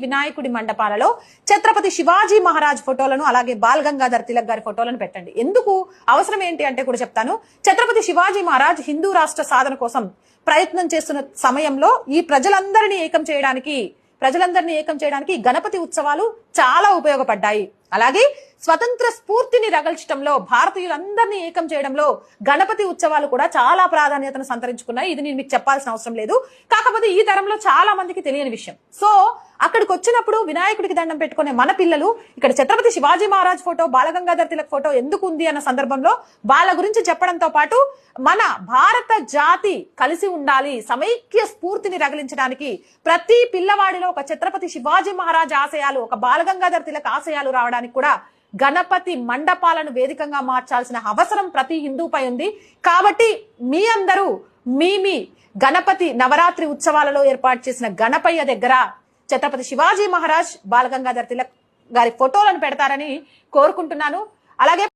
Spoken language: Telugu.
వినాయకుడి మండపాలలో ఛత్రపతి శివాజీ మహారాజ్ ఫోటోలను అలాగే బాల్ గంగాధర్ తిలక్ గారి ఫోటోలను పెట్టండి. ఎందుకు అవసరం ఏంటి అంటే కూడా చెప్తాను. ఛత్రపతి శివాజీ మహారాజ్ హిందూ రాష్ట్ర సాధన కోసం ప్రయత్నం చేస్తున్న సమయంలో ఈ ప్రజలందరినీ ఏకం చేయడానికి గణపతి ఉత్సవాలు చాలా ఉపయోగపడ్డాయి. అలాగే స్వతంత్ర స్ఫూర్తిని రగల్చడంలో, భారతీయులందరినీ ఏకం చేయడంలో గణపతి ఉత్సవాలు కూడా చాలా ప్రాధాన్యతను సంతరించుకున్నాయి. ఇది నేను మీకు చెప్పాల్సిన అవసరం లేదు. కాకపోతే ఈ తరంలో చాలా మందికి తెలియని విషయం. సో అక్కడికి వచ్చినప్పుడు వినాయకుడికి దండం పెట్టుకునే మన పిల్లలు ఇక్కడ ఛత్రపతి శివాజీ మహారాజ్ ఫోటో, బాలగంగాధర్ తిలక్ ఫోటో ఎందుకు ఉంది అన్న సందర్భంలో వాళ్ళ గురించి చెప్పడంతో పాటు మన భారత జాతి కలిసి ఉండాలి, సమైక్య స్ఫూర్తిని రగిలించడానికి ప్రతి పిల్లవాడిలో ఒక ఛత్రపతి శివాజీ మహారాజ్ ఆశయాలు, ఒక బాలగంగాధర్ తిలక్ ఆశయాలు రావడానికి కూడా గణపతి మండపాలను వేదికగా మార్చాల్సిన అవసరం ప్రతి హిందూపై ఉంది. కాబట్టి మీ అందరూ మీ గణపతి నవరాత్రి ఉత్సవాలలో ఏర్పాటు చేసిన గణపయ్య దగ్గర ఛత్రపతి శివాజీ మహారాజ్, బాలగంగాధర్ తిలక్ గారి ఫోటోలను పెడతారని కోరుకుంటున్నాను. అలాగే